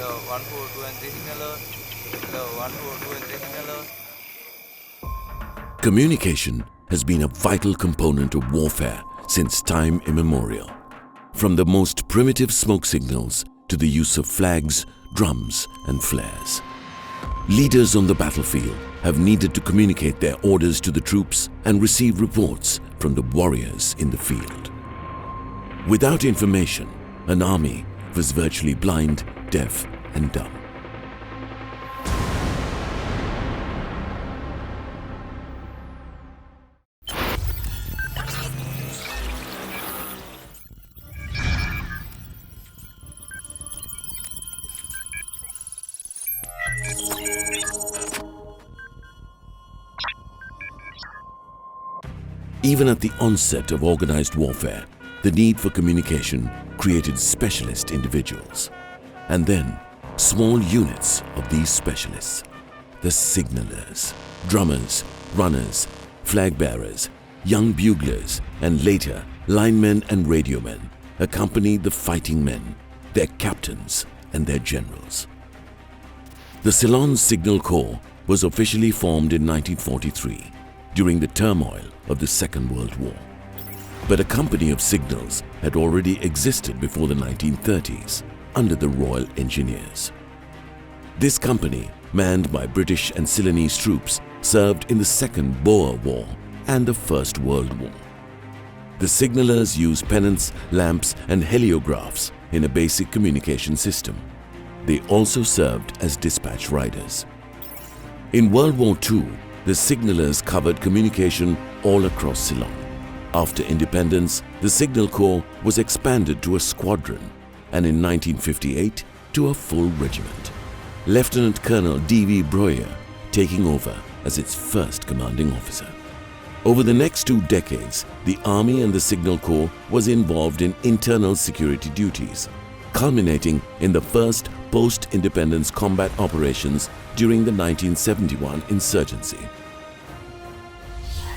1, 4, 2 and 3 signaler. 1, 4, 2 and 3 signaler. Communication has been a vital component of warfare since time immemorial. From the most primitive smoke signals to the use of flags, drums and flares. Leaders on the battlefield have needed to communicate their orders to the troops and receive reports from the warriors in the field. Without information, an army was virtually blind, deaf and dumb. Even at the onset of organized warfare, the need for communication created specialist individuals. And then, small units of these specialists, the signalers, drummers, runners, flag bearers, young buglers, and later linemen and radiomen accompanied the fighting men, their captains and their generals. The Ceylon Signal Corps was officially formed in 1943 during the turmoil of the Second World War. But a company of signals had already existed before the 1930s under the Royal Engineers. This company, manned by British and Ceylonese troops, served in the Second Boer War and the First World War. The signalers used pennants, lamps and heliographs in a basic communication system. They also served as dispatch riders. In World War II, the signalers covered communication all across Ceylon. After independence, the Signal Corps was expanded to a squadron and in 1958 to a full regiment. Lieutenant Colonel D.V. Breuer taking over as its first commanding officer. Over the next 2 decades, the Army and the Signal Corps was involved in internal security duties, culminating in the first post-independence combat operations during the 1971 insurgency.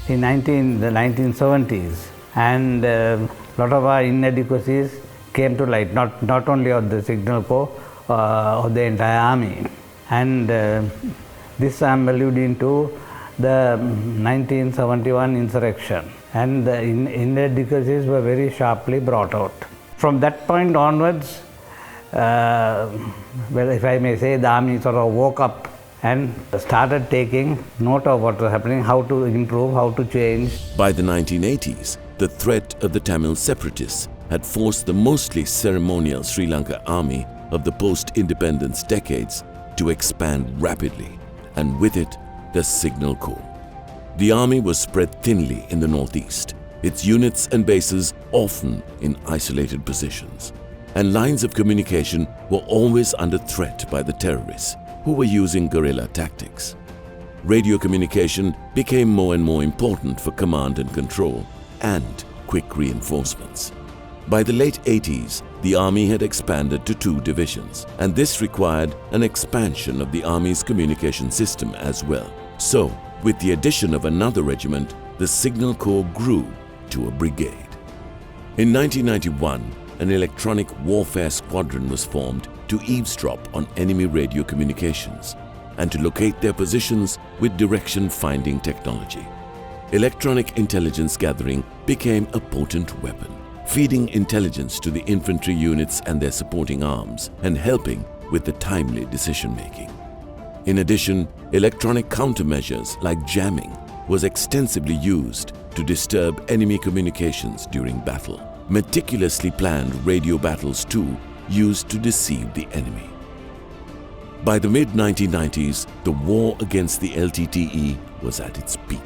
In the 1970s, and a lot of our inadequacies came to light, not only of the Signal Corps, of the entire army. And this I am alluding to the 1971 insurrection, and the inadequacies were very sharply brought out. From that point onwards, well, if I may say, the army sort of woke up and started taking note of what was happening, how to improve, how to change. By the 1980s, the threat of the Tamil separatists had forced the mostly ceremonial Sri Lanka army of the post-independence decades to expand rapidly, and with it, the Signal Corps. The army was spread thinly in the northeast, its units and bases often in isolated positions. And lines of communication were always under threat by the terrorists, who were using guerrilla tactics. Radio communication became more and more important for command and control and quick reinforcements. By the late 80s, the army had expanded to 2 divisions, and this required an expansion of the army's communication system as well. So, with the addition of another regiment, the Signal Corps grew to a brigade. In 1991, an electronic warfare squadron was formed to eavesdrop on enemy radio communications and to locate their positions with direction-finding technology. Electronic intelligence gathering became a potent weapon, feeding intelligence to the infantry units and their supporting arms and helping with the timely decision-making. In addition, electronic countermeasures like jamming was extensively used to disturb enemy communications during battle. Meticulously planned radio battles too used to deceive the enemy. By the mid-1990s, the war against the LTTE was at its peak,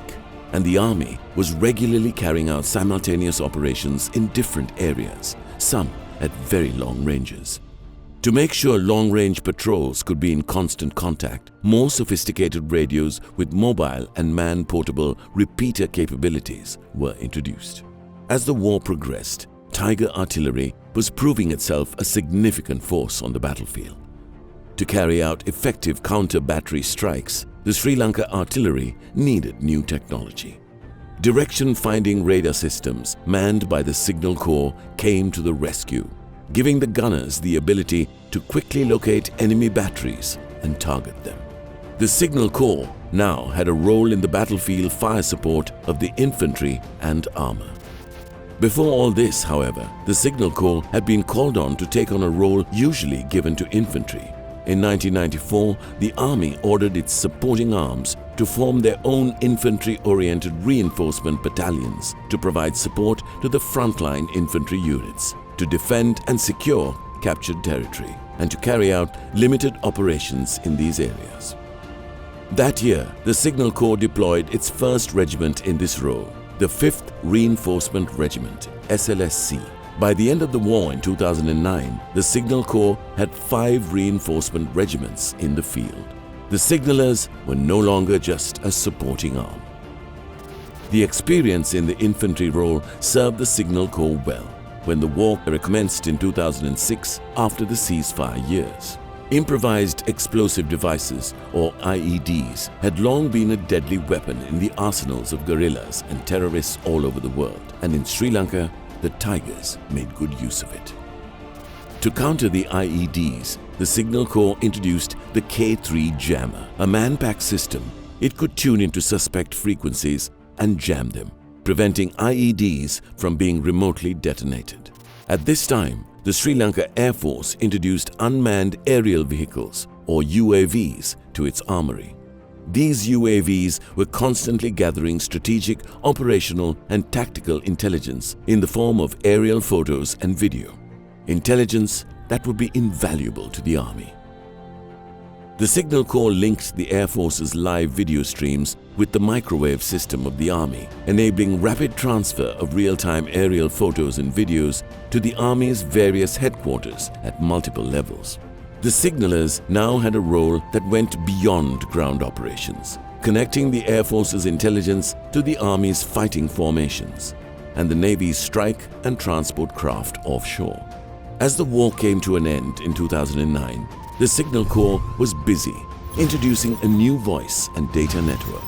and the army was regularly carrying out simultaneous operations in different areas, some at very long ranges. To make sure long-range patrols could be in constant contact, more sophisticated radios with mobile and man-portable repeater capabilities were introduced. As the war progressed, Tiger artillery was proving itself a significant force on the battlefield. To carry out effective counter-battery strikes, the Sri Lanka artillery needed new technology. Direction-finding radar systems manned by the Signal Corps came to the rescue, giving the gunners the ability to quickly locate enemy batteries and target them. The Signal Corps now had a role in the battlefield fire support of the infantry and armor. Before all this, however, the Signal Corps had been called on to take on a role usually given to infantry. In 1994, the Army ordered its supporting arms to form their own infantry-oriented reinforcement battalions to provide support to the frontline infantry units, to defend and secure captured territory, and to carry out limited operations in these areas. That year, the Signal Corps deployed its first regiment in this role, the 5th Reinforcement Regiment, SLSC. By the end of the war in 2009, the Signal Corps had 5 reinforcement regiments in the field. The signallers were no longer just a supporting arm. The experience in the infantry role served the Signal Corps well when the war recommenced in 2006 after the ceasefire years. Improvised explosive devices, or IEDs, had long been a deadly weapon in the arsenals of guerrillas and terrorists all over the world, and in Sri Lanka, the Tigers made good use of it. To counter the IEDs, the Signal Corps introduced the K3 jammer, a man-packed system. It could tune into suspect frequencies and jam them, preventing IEDs from being remotely detonated. At this time, the Sri Lanka Air Force introduced unmanned aerial vehicles, or UAVs, to its armory. These UAVs were constantly gathering strategic, operational and tactical intelligence in the form of aerial photos and video. Intelligence that would be invaluable to the Army. The Signal Corps linked the Air Force's live video streams with the microwave system of the Army, enabling rapid transfer of real-time aerial photos and videos to the Army's various headquarters at multiple levels. The signallers now had a role that went beyond ground operations, connecting the Air Force's intelligence to the Army's fighting formations and the Navy's strike and transport craft offshore. As the war came to an end in 2009, the Signal Corps was busy introducing a new voice and data network,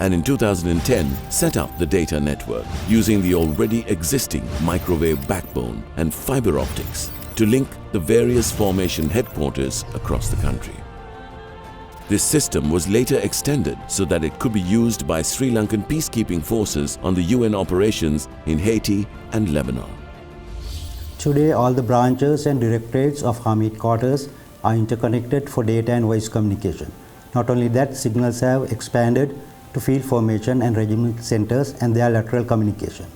and in 2010 set up the data network using the already existing microwave backbone and fiber optics to link the various formation headquarters across the country. This system was later extended so that it could be used by Sri Lankan peacekeeping forces on the UN operations in Haiti and Lebanon. Today, all the branches and directorates of Army headquarters are interconnected for data and voice communication. Not only that, signals have expanded to field formation and regiment centers and their lateral communication.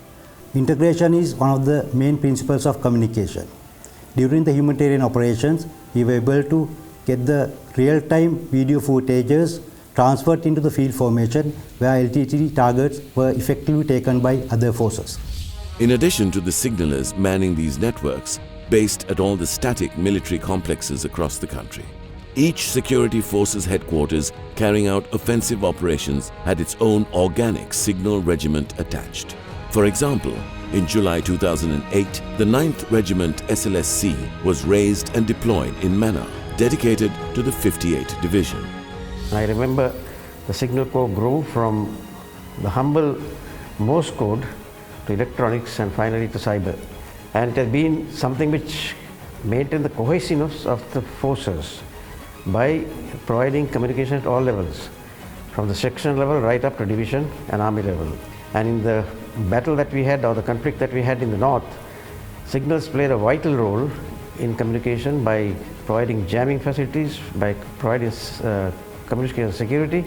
Integration is one of the main principles of communication. During the humanitarian operations, we were able to get the real-time video footages transferred into the field formation where LTT targets were effectively taken by other forces. In addition to the signallers manning these networks, based at all the static military complexes across the country, each security forces headquarters carrying out offensive operations had its own organic signal regiment attached. For example, in July 2008, the 9th Regiment SLSC was raised and deployed in Mannar, dedicated to the 58th Division. I remember the Signal Corps grew from the humble Morse code to electronics and finally to cyber. And it has been something which maintained the cohesiveness of the forces by providing communication at all levels, from the section level right up to division and army level. And in the battle that we had, or the conflict that we had in the north, signals played a vital role in communication by providing jamming facilities, by providing communication security,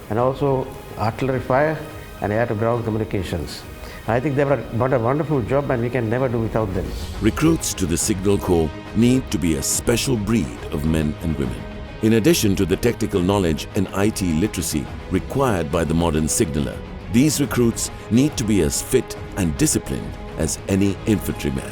and also artillery fire and air-to-ground communications. I think they have done a wonderful job and we can never do without them. Recruits to the Signal Corps need to be a special breed of men and women. In addition to the technical knowledge and IT literacy required by the modern signaller, these recruits need to be as fit and disciplined as any infantryman.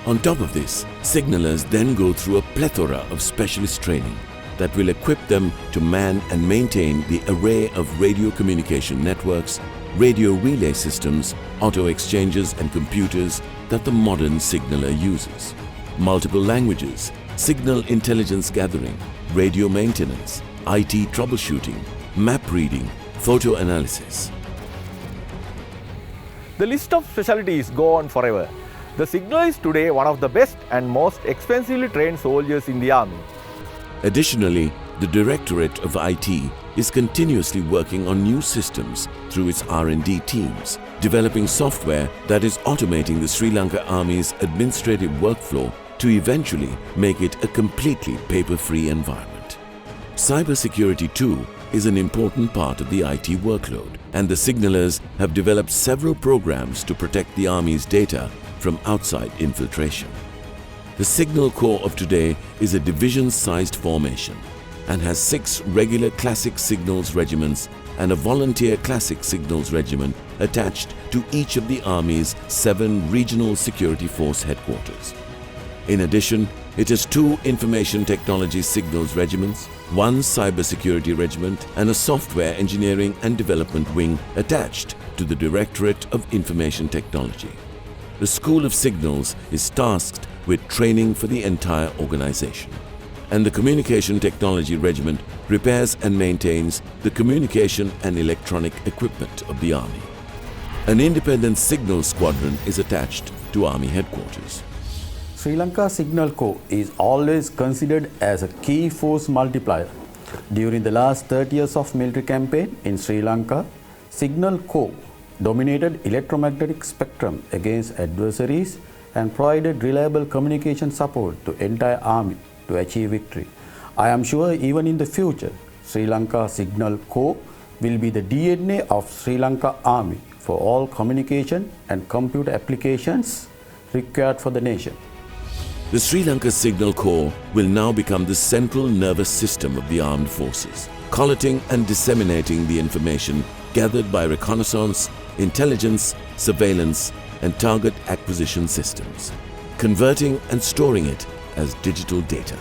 On top of this, signallers then go through a plethora of specialist training that will equip them to man and maintain the array of radio communication networks, radio relay systems, auto exchanges and computers that the modern signaller uses. Multiple languages, signal intelligence gathering, radio maintenance, IT troubleshooting, map reading, photo analysis. The list of specialties go on forever. The signal is today one of the best and most expensively trained soldiers in the army. Additionally, the Directorate of IT is continuously working on new systems through its R&D teams, developing software that is automating the Sri Lanka Army's administrative workflow to eventually make it a completely paper-free environment. Cybersecurity too is an important part of the IT workload, and the signalers have developed several programs to protect the Army's data from outside infiltration. The Signal Corps of today is a division-sized formation and has 6 regular Classic Signals regiments and a volunteer Classic Signals regiment attached to each of the Army's 7 regional security force headquarters. In addition, it has 2 Information Technology Signals regiments, 1 Cybersecurity regiment and a Software Engineering and Development wing attached to the Directorate of Information Technology. The School of Signals is tasked with training for the entire organization, and the Communication Technology Regiment repairs and maintains the communication and electronic equipment of the Army. An independent signal squadron is attached to Army headquarters. Sri Lanka Signal Corps is always considered as a key force multiplier. During the last 30 years of military campaign in Sri Lanka, Signal Corps dominated electromagnetic spectrum against adversaries and provided reliable communication support to entire army to achieve victory. I am sure even in the future, Sri Lanka Signal Corps will be the DNA of Sri Lanka Army for all communication and computer applications required for the nation. The Sri Lanka Signal Corps will now become the central nervous system of the armed forces, collating and disseminating the information gathered by reconnaissance, intelligence, surveillance, and target acquisition systems, converting and storing it as digital data,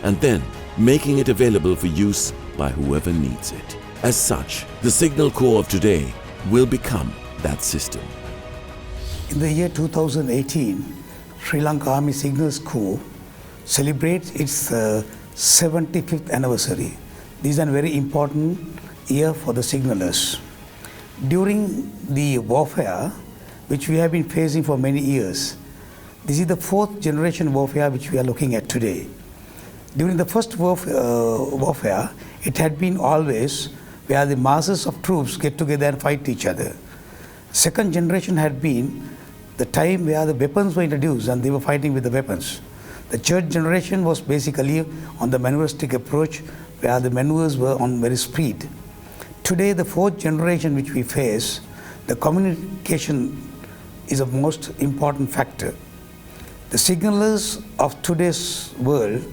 and then making it available for use by whoever needs it. As such, the Signal Corps of today will become that system. In the year 2018, Sri Lanka Army-Signal Corps celebrates its 75th anniversary. This is a very important year for the signalers. During the warfare, which we have been facing for many years, this is the 4th generation warfare which we are looking at today. During the first warfare, it had been always where the masses of troops get together and fight each other. Second generation had been the time where the weapons were introduced and they were fighting with the weapons. The third generation was basically on the maneuveristic approach where the maneuvers were on very speed. Today, the 4th generation which we face, the communication is a most important factor. The signalers of today's world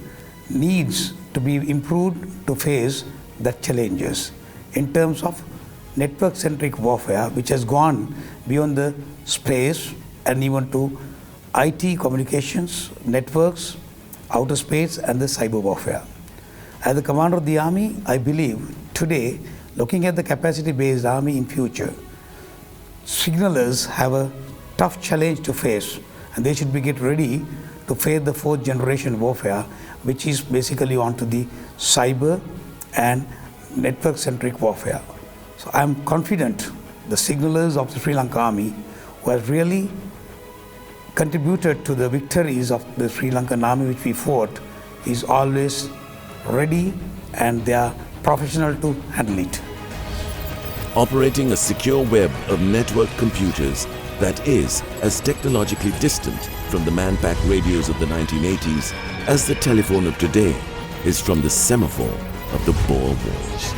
needs to be improved to face the challenges in terms of network-centric warfare, which has gone beyond the space and even to IT communications, networks, outer space, and the cyber warfare. As the commander of the army, I believe today, looking at the capacity-based army in future, signalers have a tough challenge to face, and they should be get ready to face the 4th generation warfare, which is basically onto the cyber and network-centric warfare. So I am confident the signalers of the Sri Lanka Army, who have really contributed to the victories of the Sri Lankan Army which we fought, is always ready and they are professional to handle it. Operating a secure web of network computers that is as technologically distant from the man-pack radios of the 1980s as the telephone of today is from the semaphore of the Boer Wars.